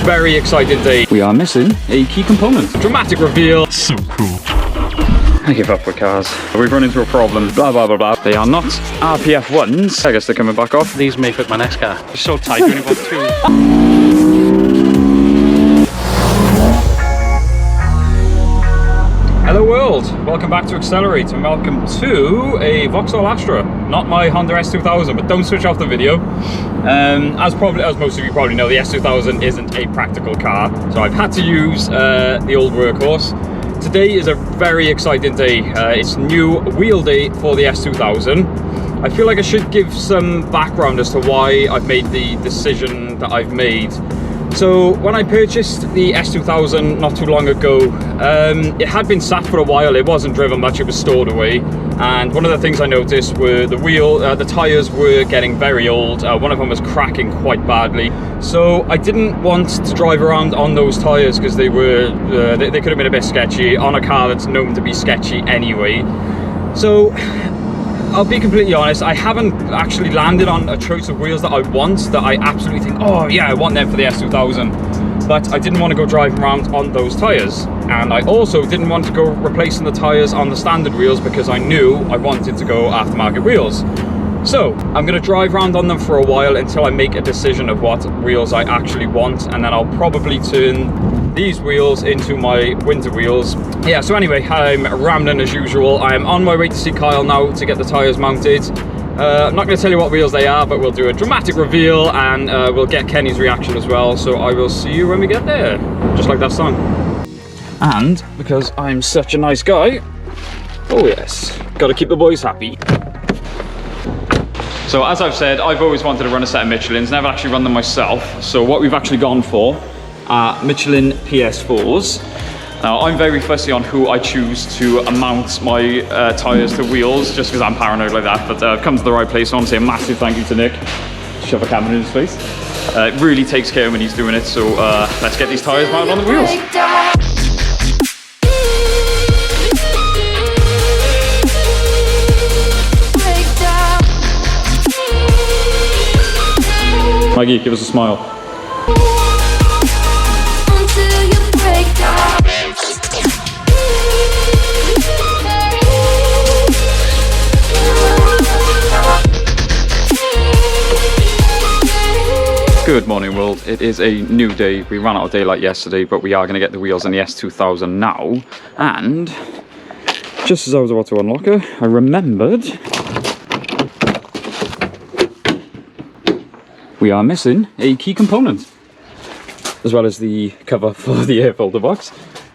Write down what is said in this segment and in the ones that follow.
Very exciting day. We are missing a key component. Dramatic reveal. So cool. I give up with cars. We've run into a problem. Blah, blah, blah, blah. They are not RPF ones. I guess they're coming back off. These may fit my next car. It's so tight, you only got two. Hello world, welcome back to Accelerate and welcome to a Vauxhall Astra. Not my Honda S2000, but don't switch off the video. As most of you probably know, the S2000 isn't a practical car, so I've had to use the old workhorse. Today is a very exciting day. It's new wheel day for the S2000. I feel like I should give some background as to why I've made the decision that I've made. So when I purchased the S2000 not too long ago, it had been sat for a while. It wasn't driven much, it was stored away. And one of the things I noticed were the tyres were getting very old. One of them was cracking quite badly. So I didn't want to drive around on those tyres because they could have been a bit sketchy on a car that's known to be sketchy anyway. So I'll be completely honest, I haven't actually landed on a choice of wheels that I want, that I absolutely think, oh yeah, I want them for the S2000. But I didn't want to go driving around on those tyres. And I also didn't want to go replacing the tyres on the standard wheels because I knew I wanted to go aftermarket wheels. So I'm going to drive around on them for a while until I make a decision of what wheels I actually want, and then I'll probably turn these wheels into my winter wheels. Yeah, so anyway, I'm rambling as usual. I'm on my way to see Kyle now to get the tyres mounted. I'm not going to tell you what wheels they are, but we'll do a dramatic reveal and we'll get Kenny's reaction as well. So I will see you when we get there, just like that song. And because I'm such a nice guy, oh yes, got to keep the boys happy. So as I've said, I've always wanted to run a set of Michelins, never actually run them myself. So what we've actually gone for are Michelin PS4s. Now I'm very fussy on who I choose to mount my tyres to wheels, just because I'm paranoid like that, but I've come to the right place. So I want to say a massive thank you to Nick. Shove a camera in his face. It really takes care when he's doing it, so let's get these tyres mounted on the wheels. Maggie, give us a smile. Good morning world, it is a new day. We ran out of daylight yesterday, but we are going to get the wheels on the S2000 now. And just as I was about to unlock it, I remembered we are missing a key component, as well as the cover for the air filter box.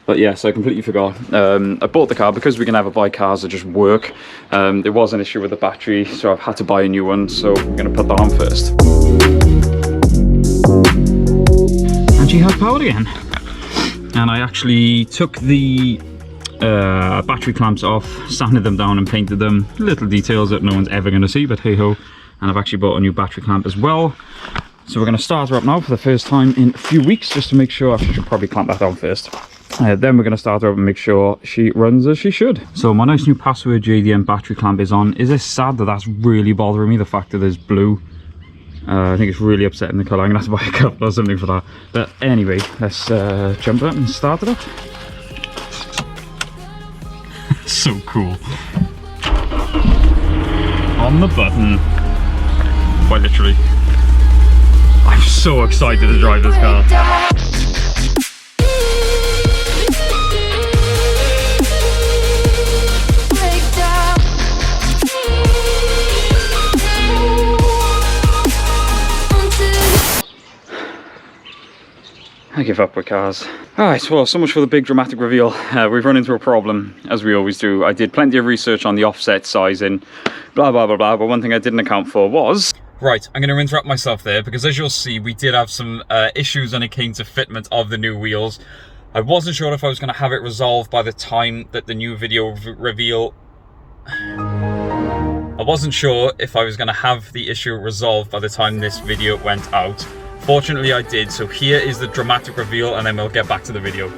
But yes, I completely forgot. I bought the car because we can never buy cars that just work. There was an issue with the battery, so I've had to buy a new one, so I'm going to put that on first. And she has powered again. And I actually took the battery clamps off, sanded them down and painted them. Little details that no one's ever going to see, but hey ho. And I've actually bought a new battery clamp as well. So we're going to start her up now for the first time in a few weeks, just to make sure. I should probably clamp that down first. Then we're going to start her up and make sure she runs as she should. So my nice new Password JDM battery clamp is on. Is it sad that that's really bothering me, the fact that there's blue? I think it's really upsetting the colour. I'm going to have to buy a couple or something for that. But anyway, let's jump it up and start it up. So cool. On the button. Quite literally. I'm so excited to drive this car. I give up with cars. Alright, well, so much for the big dramatic reveal. We've run into a problem, as we always do. I did plenty of research on the offset sizing, blah, blah, blah, blah, but one thing I didn't account for was... Right, I'm going to interrupt myself there, because as you'll see, we did have some issues when it came to fitment of the new wheels. I wasn't sure if I was going to have it resolved by the time that the new video reveal... I wasn't sure if I was going to have the issue resolved by the time this video went out. Fortunately I did, so here is the dramatic reveal and then we'll get back to the video.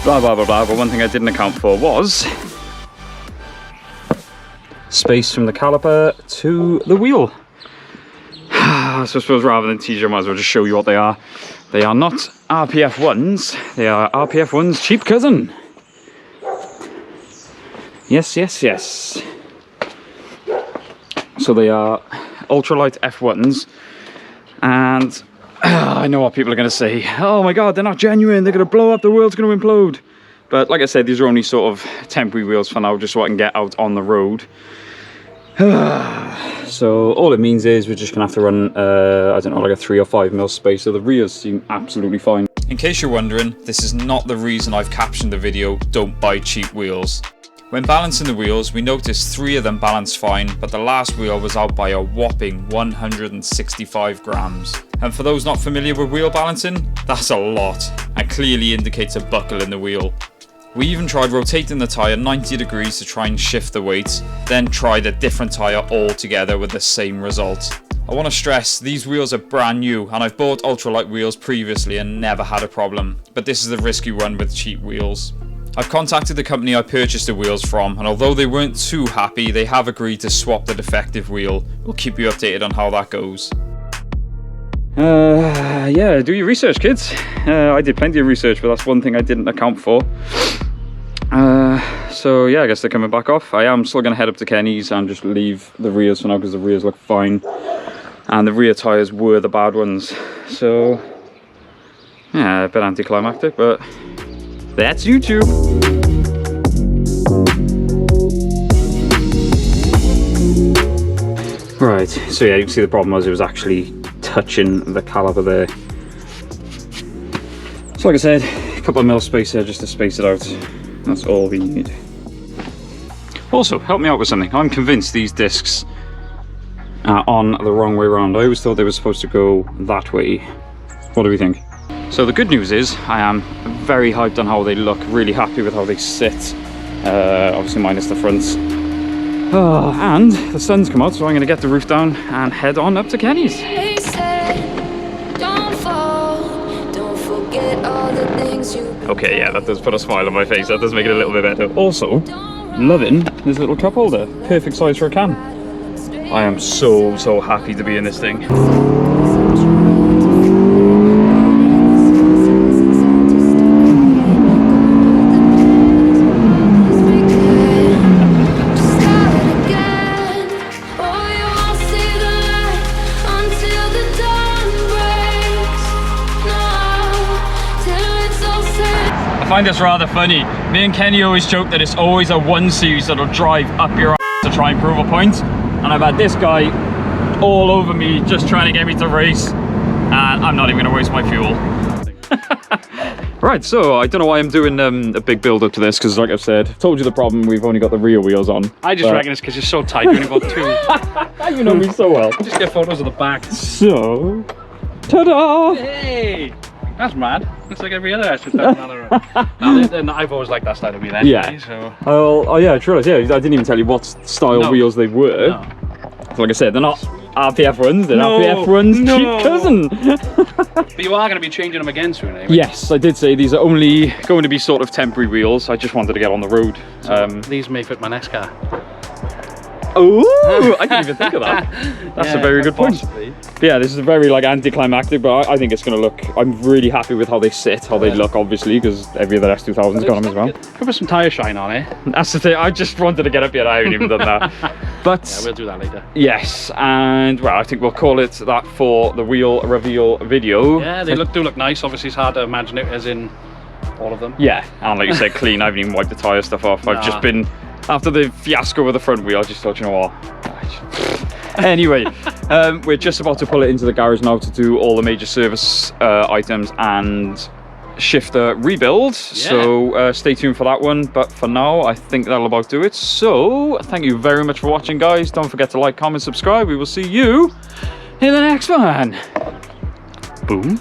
blah blah blah blah, but one thing I didn't account for was space from the caliper to the wheel. So I suppose rather than tease you, I might as well just show you what they are. They are not RPF ones, they are RPF ones cheap cousin. Yes, yes, yes. So they are ultralight F1s, and I know what people are going to say. Oh my god, they're not genuine, they're going to blow up, the world's going to implode. But like I said, these are only sort of temporary wheels for now, just so I can get out on the road. So all it means is we're just going to have to run, I don't know, like a 3 or 5 mil space, so the rears seem absolutely fine. In case you're wondering, this is not the reason I've captioned the video, "Don't buy cheap wheels." When balancing the wheels, we noticed 3 of them balanced fine, but the last wheel was out by a whopping 165 grams. And for those not familiar with wheel balancing, that's a lot, and clearly indicates a buckle in the wheel. We even tried rotating the tyre 90 degrees to try and shift the weight, then tried a different tyre altogether with the same result. I want to stress, these wheels are brand new, and I've bought ultralight wheels previously and never had a problem, but this is the risky one with cheap wheels. I've contacted the company I purchased the wheels from, and although they weren't too happy, they have agreed to swap the defective wheel. We'll keep you updated on how that goes. Yeah, do your research, kids. I did plenty of research, but that's one thing I didn't account for. So yeah, I guess they're coming back off. I am still going to head up to Kenny's and just leave the rears for now, because the rears look fine. And the rear tyres were the bad ones. So, yeah, a bit anticlimactic, but that's YouTube. Right, so yeah, you can see the problem was it was actually touching the caliper there. So like I said, a couple of mil space there just to space it out. That's all we need. Also, help me out with something. I'm convinced these discs are on the wrong way around. I always thought they were supposed to go that way. What do we think? So the good news is I am very hyped on how they look, really happy with how they sit, obviously minus the fronts. And the sun's come out, so I'm going to get the roof down and head on up to Kenny's. Okay, yeah, that does put a smile on my face, that does make it a little bit better. Also, loving this little cup holder, perfect size for a can. I am so happy to be in this thing. I find this rather funny. Me and Kenny always joke that it's always a 1 series that'll drive up your ass to try and prove a point. And I've had this guy all over me just trying to get me to race. And I'm not even going to waste my fuel. Right, so I don't know why I'm doing a big build up to this, because like I've said, I've told you the problem, we've only got the rear wheels on. I just reckon it's because you're so tight, you only got 2. You know me so well. Just get photos of the back. So, ta-da! Hey! That's mad. It's like every other S2000. Then I've always liked that style of wheel anyway, yeah. So. Oh yeah, true. Yeah, I didn't even tell you what style wheels they were. No. So like I said, they're not RPF ones, they're RPF ones cheap cousin. But you are going to be changing them again soon, eh? Yes, I did say these are only going to be sort of temporary wheels. I just wanted to get on the road. So these may fit my next car. Oh, I didn't even think of that. That's a very good point. But yeah, this is a very like anticlimactic, but I think it's going to look, I'm really happy with how they sit, how they look, obviously, because every other S2000's got them as well. Could put some tyre shine on, eh? That's the thing, I just wanted to get up yet, I haven't even done that. But yeah, we'll do that later. Yes, and well, I think we'll call it that for the wheel reveal video. Yeah, they do look nice. Obviously, it's hard to imagine it as in all of them. Yeah, and like you said, clean. I haven't even wiped the tyre stuff off. Nah. I've just been, after the fiasco with the front wheel, I just thought, you know what? Anyway, we're just about to pull it into the garage now to do all the major service items and shifter rebuild. Yeah. So stay tuned for that one. But for now, I think that'll about do it. So thank you very much for watching, guys. Don't forget to like, comment, subscribe. We will see you in the next one. Boom.